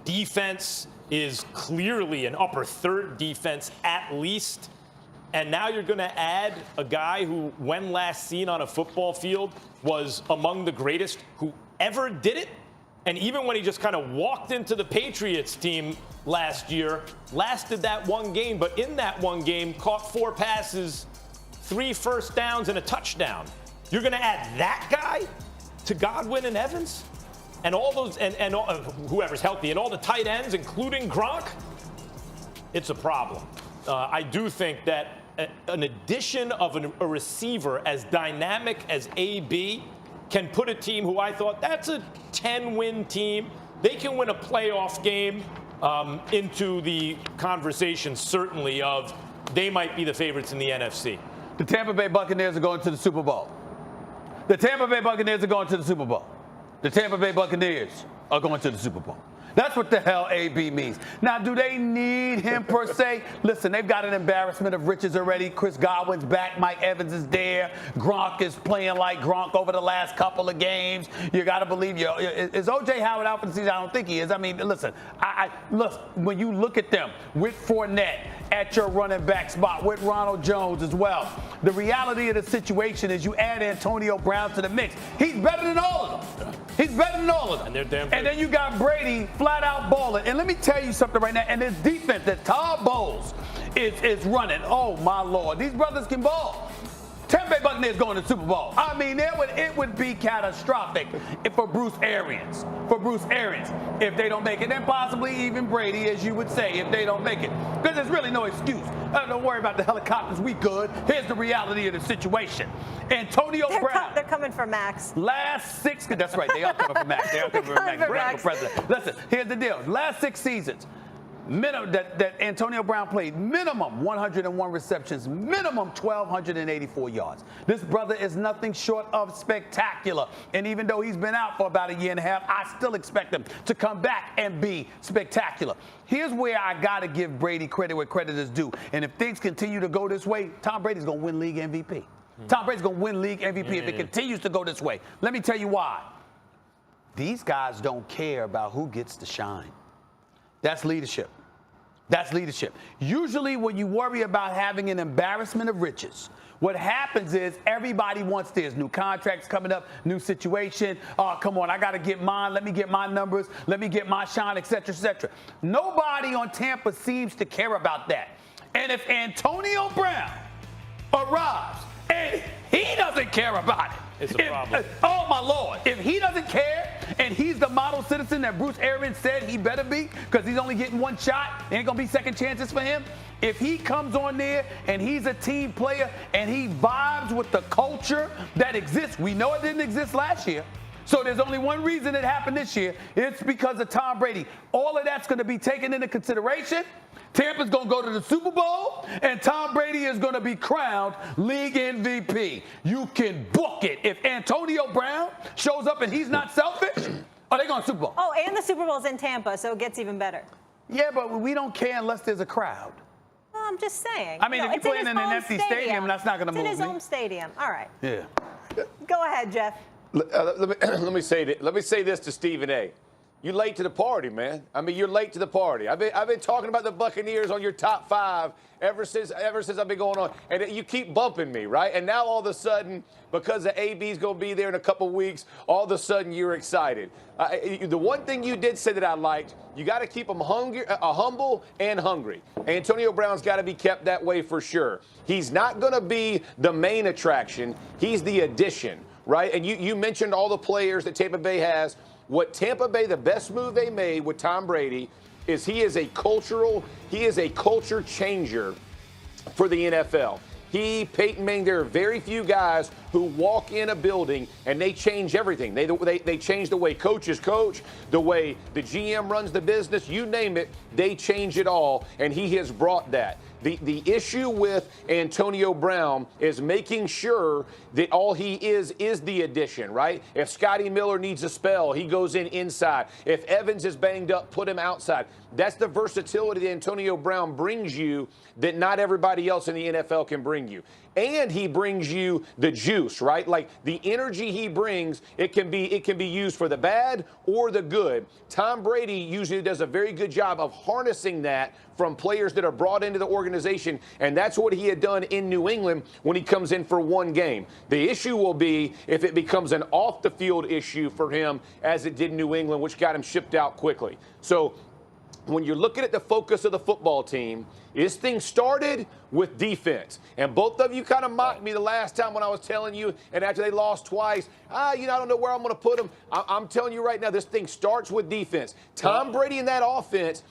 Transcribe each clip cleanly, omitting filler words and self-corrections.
defense is clearly an upper third defense at least. And now you're going to add a guy who, when last seen on a football field, was among the greatest who ever did it. And even when he just kind of walked into the Patriots team last year, lasted that one game, but in that one game caught 4 passes, 3 first downs, and a touchdown. You're going to add that guy to Godwin and Evans? And all those, and whoever's healthy, and all the tight ends, including Gronk? It's a problem. I do think that an addition of a receiver as dynamic as AB can put a team who I thought that's a 10-win team. They can win a playoff game into the conversation, certainly, of they might be the favorites in the NFC. The Tampa Bay Buccaneers are going to the Super Bowl. The Tampa Bay Buccaneers are going to the Super Bowl. The Tampa Bay Buccaneers are going to the Super Bowl. That's what the hell AB means. Now, do they need him per se? Listen, they've got an embarrassment of riches already. Chris Godwin's back. Mike Evans is there. Gronk is playing like Gronk over the last couple of games. You got to believe you. Is O.J. Howard out for the season? I don't think he is. I mean, listen, look, when you look at them with Fournette at your running back spot, with Ronald Jones as well, the reality of the situation is you add Antonio Brown to the mix. He's better than all of them. He's better than all of them. And they're damn good. And then you got Brady flat out balling. And let me tell you something right now. And this defense that Todd Bowles is running, oh my Lord, these brothers can ball. Tampa Bay Buccaneers going to the Super Bowl. I mean, it would be catastrophic for Bruce Arians. If they don't make it, and possibly even Brady, as you would say, if they don't make it. Because there's really no excuse. Don't worry about the helicopters. We good. Here's the reality of the situation. Antonio Brown. They're coming for Max. Last 6. That's right. They are coming for Max. They are coming for Max. President. Listen, here's the deal. Last 6 seasons. That Antonio Brown played minimum 101 receptions, minimum 1,284 yards. This brother is nothing short of spectacular. And even though he's been out for about a year and a half, I still expect him to come back and be spectacular. Here's where I got to give Brady credit where credit is due. And if things continue to go this way, Tom Brady's going to win league MVP. Tom Brady's going to win league MVP if it continues to go this way. Let me tell you why. These guys don't care about who gets to shine. That's leadership. That's leadership. Usually when you worry about having an embarrassment of riches, what happens is everybody wants theirs. New contracts coming up, new situation. Oh, come on, I got to get mine. Let me get my numbers. Let me get my shine, et cetera, et cetera. Nobody on Tampa seems to care about that. And if Antonio Brown arrives and he doesn't care about it, it's a problem. Oh, my Lord. If he doesn't care and he's the model citizen that Bruce Arians said he better be because he's only getting one shot, ain't going to be second chances for him. If he comes on there and he's a team player and he vibes with the culture that exists, we know it didn't exist last year. So there's only one reason it happened this year. It's because of Tom Brady. All of that's going to be taken into consideration. Tampa's going to go to the Super Bowl, and Tom Brady is going to be crowned league MVP. You can book it. If Antonio Brown shows up and he's not selfish, are they going to Super Bowl? Oh, and the Super Bowl's in Tampa, so it gets even better. Yeah, but we don't care unless there's a crowd. Well, I'm just saying. I mean, if you're playing in an empty stadium, that's not going to move me. It's in his home stadium. All right. Yeah. Go ahead, Jeff. Let me say this to Stephen A. You're late to the party, man. I mean, you're late to the party. I've been talking about the Buccaneers on your top 5 ever since I've been going on, and you keep bumping me, right? And now all of a sudden, because the AB's going to be there in a couple weeks, all of a sudden you're excited. The one thing you did say that I liked, you got to keep them humble and hungry. Antonio Brown's got to be kept that way for sure. He's not going to be the main attraction. He's the addition, right? And you mentioned all the players that Tampa Bay has. What Tampa Bay, the best move they made with Tom Brady is he is a culture changer for the NFL. Peyton Manning, there are very few guys who walk in a building and they change everything. They change the way coaches coach, the way the GM runs the business, you name it, they change it all, and he has brought that. The issue with Antonio Brown is making sure that all he is the addition, right? If Scotty Miller needs a spell, he goes inside. If Evans is banged up, put him outside. That's the versatility that Antonio Brown brings you that not everybody else in the NFL can bring bring you. And he brings you the juice, right? Like the energy he brings, it can be used for the bad or the good. Tom Brady usually does a very good job of harnessing that from players that are brought into the organization, and that's what he had done in New England when he comes in for one game. The issue will be if it becomes an off-the-field issue for him as it did in New England, which got him shipped out quickly. So when you're looking at the focus of the football team, this thing started with defense. And both of you kind of mocked me the last time when I was telling you, and after they lost twice, I don't know where I'm going to put them. I'm telling you right now, this thing starts with defense. Tom Brady and that offense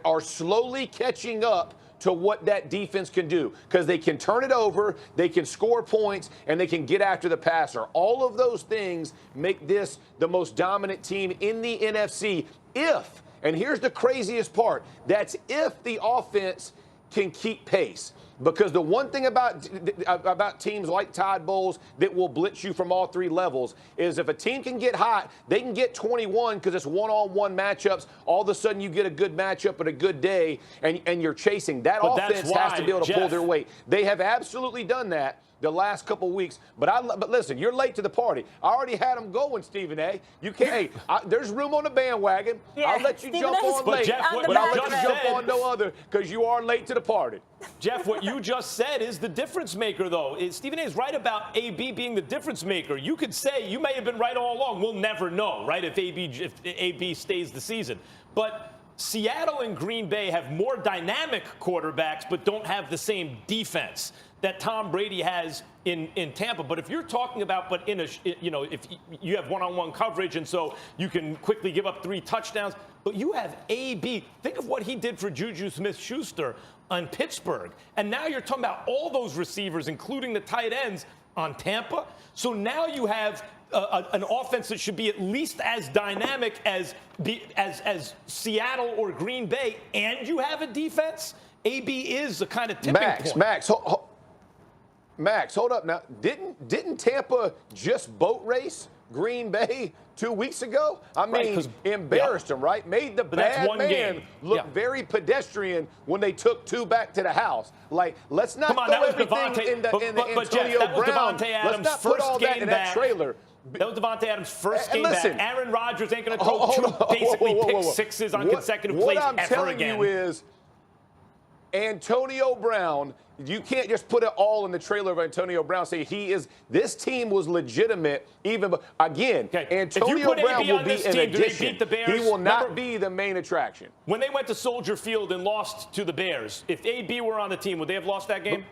are slowly catching up to what that defense can do because they can turn it over, they can score points, and they can get after the passer. All of those things make this the most dominant team in the NFC if, and here's the craziest part, that's if the offense can keep pace. Because the one thing about teams like Todd Bowles that will blitz you from all three levels is if a team can get hot, they can get 21 because it's one-on-one matchups. All of a sudden you get a good matchup and a good day, and you're chasing. That offense has to be able to pull their weight. They have absolutely done that the last couple weeks. But listen, you're late to the party. I already had them going, Stephen A. You can't. Hey, there's room on the bandwagon. Yeah, I'll let you Stephen jump A's on late, Jeff, but I'll let you jump on no other because you are late to the party. Jeff, what you just said is the difference maker, though. Stephen A is right about AB being the difference maker. You could say you may have been right all along. We'll never know, right, if AB stays the season. But Seattle and Green Bay have more dynamic quarterbacks but don't have the same defense that Tom Brady has in Tampa. But if you're talking about, if you have one-on-one coverage and so you can quickly give up 3 touchdowns, but you have AB. Think of what he did for Juju Smith-Schuster on Pittsburgh. And now you're talking about all those receivers, including the tight ends on Tampa. So now you have an offense that should be at least as dynamic as Seattle or Green Bay, and you have a defense. AB is a kind of tipping point. Max, hold up now. Didn't Tampa just boat race Green Bay 2 weeks ago? I mean, embarrassed them, right? Made the bad man look very pedestrian when they took 2 back to the house. Like, let's not throw everything in the Antonio Brown. Let's not put all that in that trailer. That was Devontae Adams' first game back. Aaron Rodgers ain't going to throw 2 basically pick sixes on consecutive plays ever again. What I'm telling you is Antonio Brown, you can't just put it all in the trailer of Antonio Brown. Say this team was legitimate. Antonio Brown will be an addition. He will not be the main attraction. When they went to Soldier Field and lost to the Bears, if AB were on the team, would they have lost that game?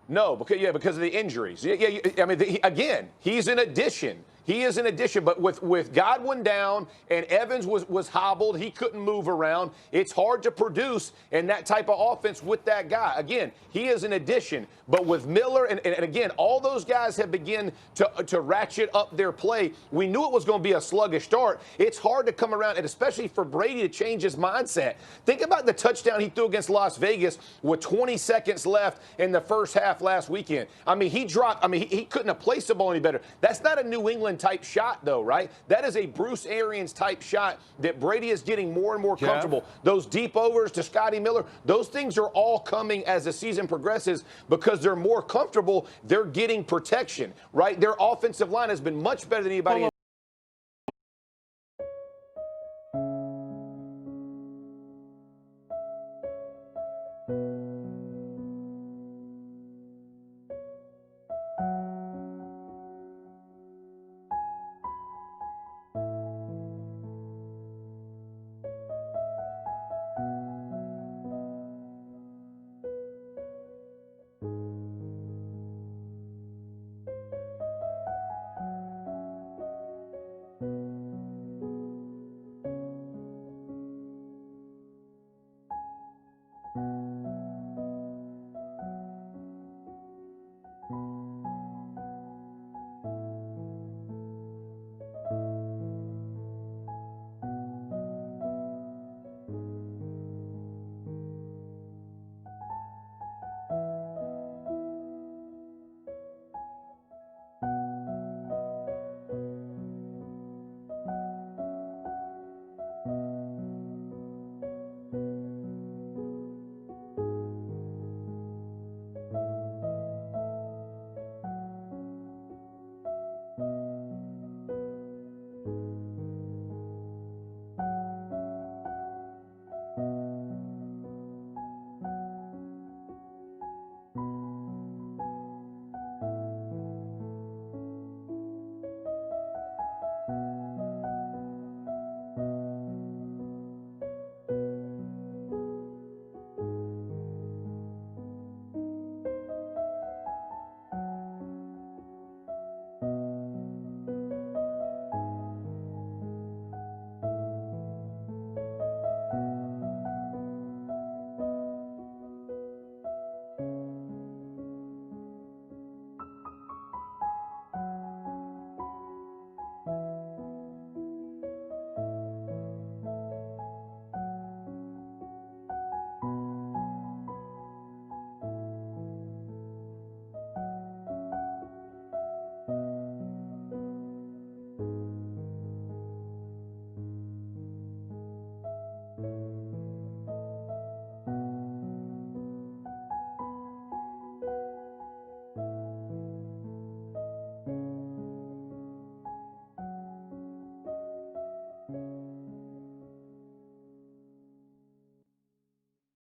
No, because of the injuries. I mean, he's an addition. He is an addition, but with Godwin down and Evans was hobbled, he couldn't move around. It's hard to produce in that type of offense with that guy. Again, he is an addition, but with Miller and again, all those guys have begun to ratchet up their play. We knew it was going to be a sluggish start. It's hard to come around, and especially for Brady to change his mindset. Think about the touchdown he threw against Las Vegas with 20 seconds left in the first half last weekend. I mean, he couldn't have placed the ball any better. That's not a New England type shot, though, right? That is a Bruce Arians type shot that Brady is getting more and more comfortable. Those deep overs to Scotty Miller, those things are all coming as the season progresses because they're more comfortable. They're getting protection, right? Their offensive line has been much better than anybody